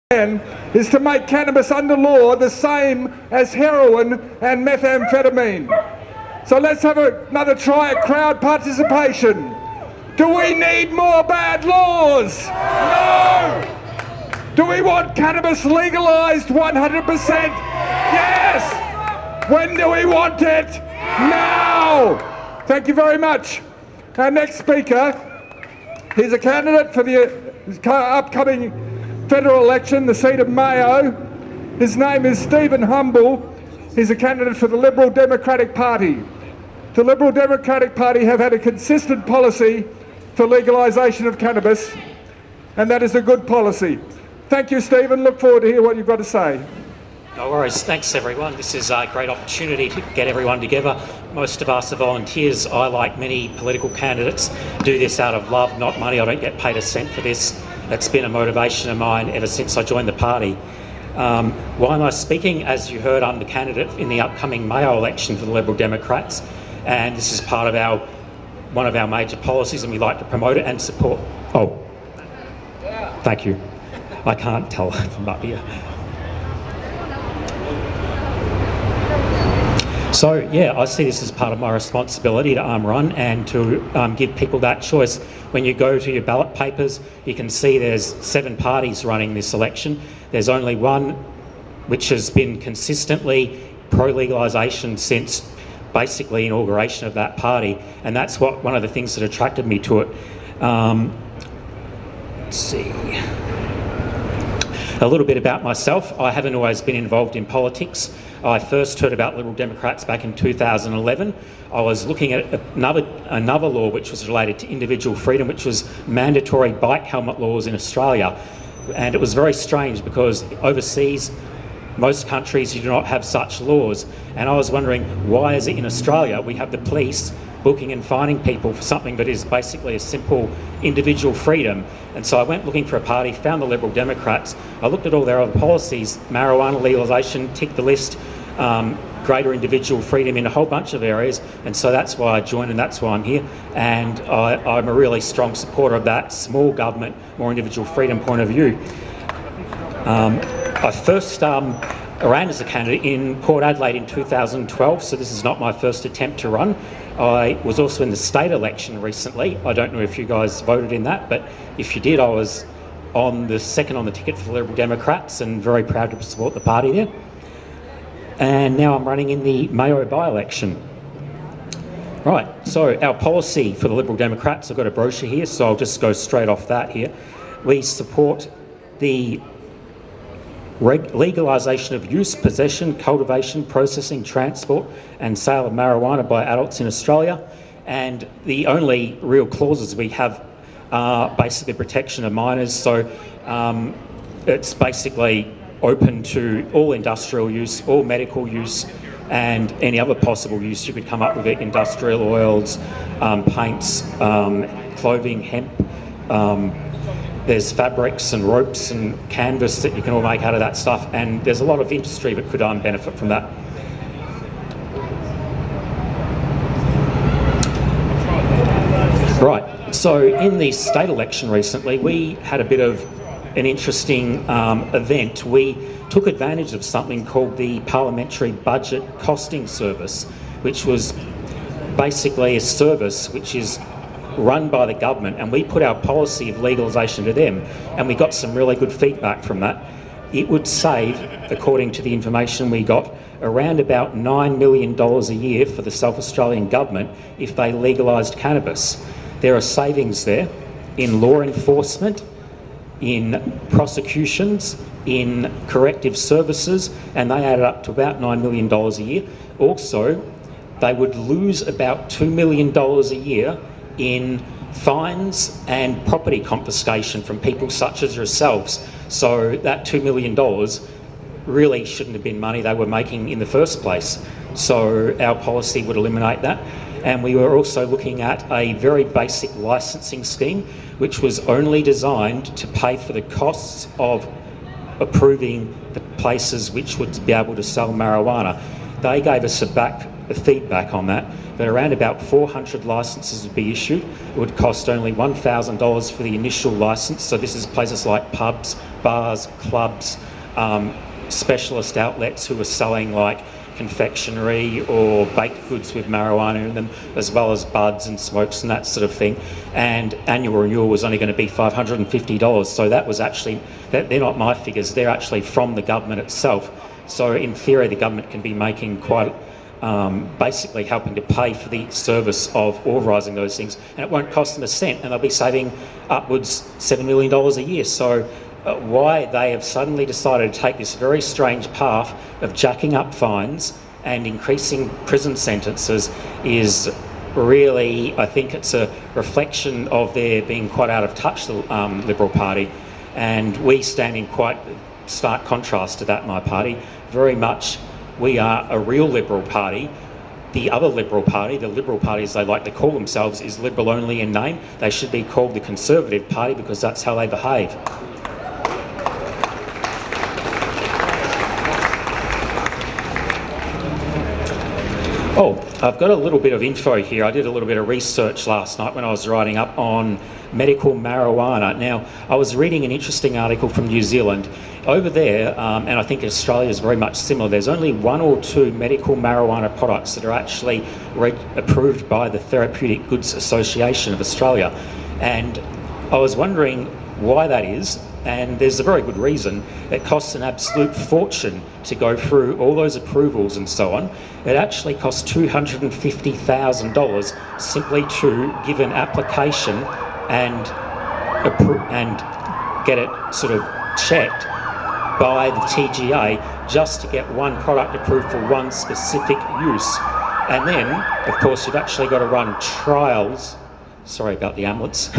is to make cannabis under law the same as heroin and methamphetamine. So let's have another try at crowd participation. Do we need more bad laws? No! Do we want cannabis legalised 100%? Yes! When do we want it? Now! Thank you very much. Our next speaker, he's a candidate for the upcoming federal election, the seat of Mayo. His name is Stephen Humble. He's a candidate for the Liberal Democratic Party. The Liberal Democratic Party have had a consistent policy for legalisation of cannabis, and that is a good policy. Thank you, Stephen. Look forward to hear what you've got to say. No worries. Thanks, everyone. This is a great opportunity to get everyone together. Most of us are volunteers. I, like many political candidates, do this out of love, not money. I don't get paid a cent for this. It's been a motivation of mine ever since I joined the party. Why am I speaking? As you heard, I'm the candidate in the upcoming Mayo election for the Liberal Democrats, and this is part of one of our major policies, and we like to promote it and support. Oh, thank you. I can't tell from up here. So yeah, I see this as part of my responsibility to run and to give people that choice. When you go to your ballot papers, you can see there's 7 parties running this election. There's only one which has been consistently pro-legalisation since basically inauguration of that party, and that's one of the things that attracted me to it. Let's see. A little bit about myself. I haven't always been involved in politics. I first heard about Liberal Democrats back in 2011. I was looking at another law which was related to individual freedom, which was mandatory bike helmet laws in Australia. And it was very strange because overseas, most countries, you do not have such laws. And I was wondering, why is it in Australia we have the police booking and fining people for something that is basically a simple individual freedom? And so I went looking for a party, found the Liberal Democrats. I looked at all their other policies, marijuana legalisation, ticked the list, greater individual freedom in a whole bunch of areas, and so that's why I joined and that's why I'm here. And I'm a really strong supporter of that small government, more individual freedom point of view. I first ran as a candidate in Port Adelaide in 2012, so this is not my first attempt to run. I was also in the state election recently. I don't know if you guys voted in that, but if you did, I was second on the ticket for the Liberal Democrats and very proud to support the party there. And now I'm running in the Mayo by-election. Right, so our policy for the Liberal Democrats, I've got a brochure here, so I'll just go straight off that here. We support the legalisation of use, possession, cultivation, processing, transport and sale of marijuana by adults in Australia. And the only real clauses we have are basically protection of minors. So it's basically open to all industrial use, all medical use and any other possible use you could come up with it, industrial oils, paints, clothing, hemp. There's fabrics and ropes and canvas that you can all make out of that stuff, and there's a lot of industry that could benefit from that. Right, so in the state election recently, we had a bit of an interesting event. We took advantage of something called the Parliamentary Budget Costing Service, which was basically a service which is run by the government, and we put our policy of legalisation to them, and we got some really good feedback from that. It would save, according to the information we got, around about $9 million a year for the South Australian government if they legalised cannabis. There are savings there in law enforcement, in prosecutions, in corrective services, and they added up to about $9 million a year. Also, they would lose about $2 million a year in fines and property confiscation from people such as yourselves. So that $2 million really shouldn't have been money they were making in the first place. So our policy would eliminate that. And we were also looking at a very basic licensing scheme, which was only designed to pay for the costs of approving the places which would be able to sell marijuana. They gave us the feedback on that, but around about 400 licences would be issued. It would cost only $1,000 for the initial licence. So this is places like pubs, bars, clubs, specialist outlets who are selling like confectionery or baked goods with marijuana in them, as well as buds and smokes and that sort of thing. And annual renewal was only going to be $550. So that was actually, they're not my figures, they're actually from the government itself. So in theory, the government can be making quite, basically helping to pay for the service of authorising those things, and it won't cost them a cent, and they'll be saving upwards $7 million a year. So why they have suddenly decided to take this very strange path of jacking up fines and increasing prison sentences is really, I think it's a reflection of their being quite out of touch, the Liberal Party, and we stand in quite stark contrast to that, my party. Very much, we are a real Liberal Party. The other Liberal Party, the Liberal Party as they like to call themselves, is Liberal only in name. They should be called the Conservative Party because that's how they behave. Oh, I've got a little bit of info here. I did a little bit of research last night when I was writing up on medical marijuana. Now, I was reading an interesting article from New Zealand. Over there, and I think Australia is very much similar, there's only 1 or 2 medical marijuana products that are actually approved by the Therapeutic Goods Association of Australia. And I was wondering why that is, and there's a very good reason. It costs an absolute fortune to go through all those approvals and so on. It actually costs $250,000 simply to give an application and get it sort of checked by the TGA just to get one product approved for one specific use. And then, of course, you've actually got to run trials. Sorry about the ambulance.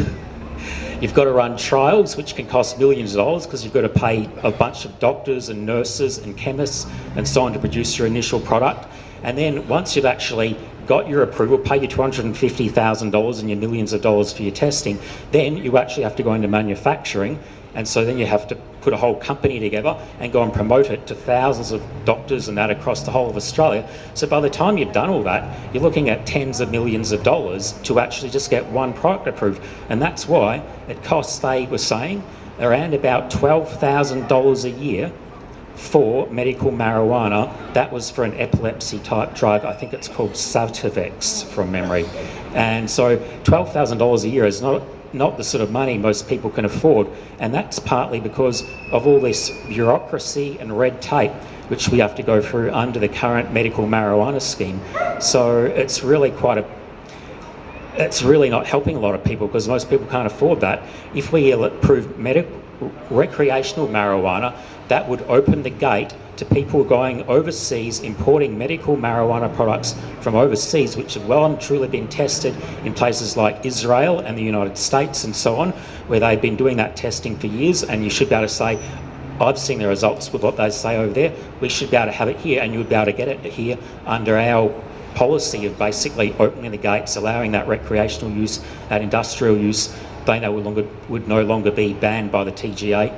You've got to run trials, which can cost millions of dollars because you've got to pay a bunch of doctors and nurses and chemists and so on to produce your initial product. And then once you've actually got your approval, pay your $250,000 and your millions of dollars for your testing, then you actually have to go into manufacturing. And so then you have to put a whole company together and go and promote it to thousands of doctors and that across the whole of Australia. So by the time you've done all that, you're looking at tens of millions of dollars to actually just get one product approved. And that's why it costs, they were saying, around about $12,000 a year for medical marijuana. That was for an epilepsy type drug. I think it's called Sativex from memory. And so $12,000 a year is not the sort of money most people can afford, and that's partly because of all this bureaucracy and red tape which we have to go through under the current medical marijuana scheme. So it's really it's really not helping a lot of people because most people can't afford that. If we approve recreational marijuana, that would open the gate to people going overseas, importing medical marijuana products from overseas, which have well and truly been tested in places like Israel and the United States and so on, where they've been doing that testing for years, and you should be able to say, I've seen the results with what they say over there, we should be able to have it here, and you would be able to get it here under our policy of basically opening the gates, allowing that recreational use, that industrial use. They would no longer be banned by the TGA.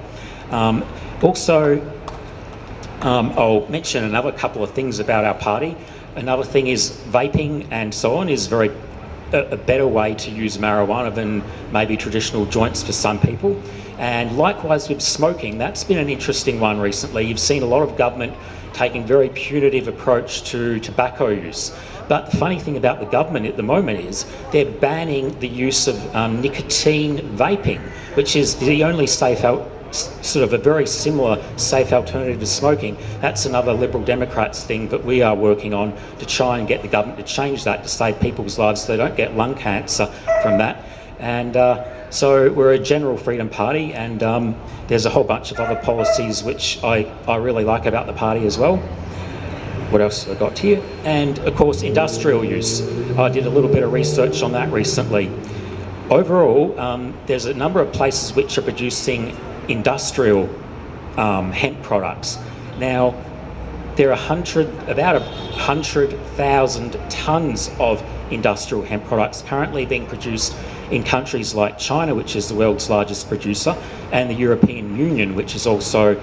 I'll mention another couple of things about our party. Another thing is vaping and so on is a better way to use marijuana than maybe traditional joints for some people. And likewise with smoking, that's been an interesting one recently. You've seen a lot of government taking very punitive approach to tobacco use. But the funny thing about the government at the moment is they're banning the use of nicotine vaping, which is the only safe sort of a very similar safe alternative to smoking. That's another Liberal Democrats thing that we are working on to try and get the government to change that to save people's lives so they don't get lung cancer from that. And so we're a general freedom party, and there's a whole bunch of other policies which I really like about the party as well. What else have I got here? And of course industrial use. I did a little bit of research on that recently. Overall, there's a number of places which are producing industrial hemp products. Now, there are about 100,000 tonnes of industrial hemp products currently being produced in countries like China, which is the world's largest producer, and the European Union, which is also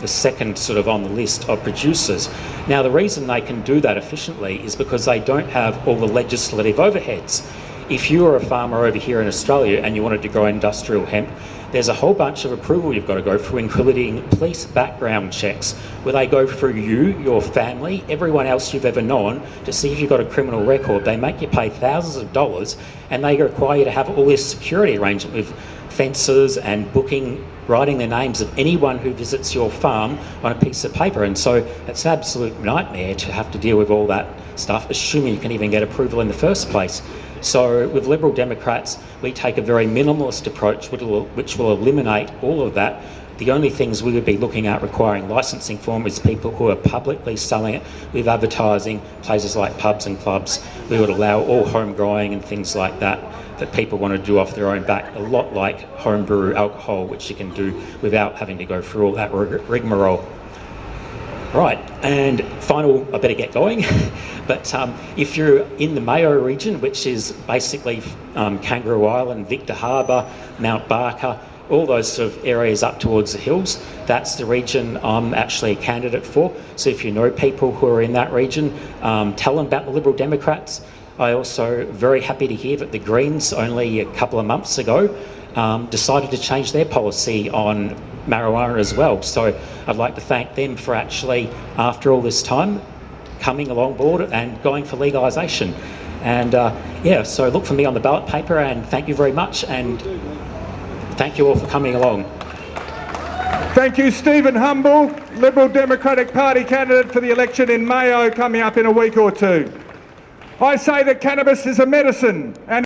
the second sort of on the list of producers. Now, the reason they can do that efficiently is because they don't have all the legislative overheads. If you are a farmer over here in Australia and you wanted to grow industrial hemp, there's a whole bunch of approval you've got to go through, including police background checks, where they go through you, your family, everyone else you've ever known, to see if you've got a criminal record. They make you pay thousands of dollars, and they require you to have all this security arrangement with fences and booking, writing the names of anyone who visits your farm on a piece of paper. And so it's an absolute nightmare to have to deal with all that stuff, assuming you can even get approval in the first place. So with Liberal Democrats, we take a very minimalist approach which will eliminate all of that. The only things we would be looking at requiring licensing for is people who are publicly selling it with advertising, places like pubs and clubs. We would allow all home growing and things like that people want to do off their own back, a lot like homebrew alcohol, which you can do without having to go through all that rigmarole. Right, and final, I better get going, but if you're in the Mayo region, which is basically Kangaroo Island, Victor Harbour, Mount Barker, all those sort of areas up towards the hills, that's the region I'm actually a candidate for. So if you know people who are in that region, tell them about the Liberal Democrats. I also very happy to hear that the Greens only a couple of months ago decided to change their policy on marijuana as well. So I'd like to thank them for actually, after all this time, coming along board and going for legalisation. And yeah, so look for me on the ballot paper, and thank you very much, and thank you all for coming along. Thank you, Stephen Humble, Liberal Democratic Party candidate for the election in Mayo, coming up in a week or two. I say that cannabis is a medicine, and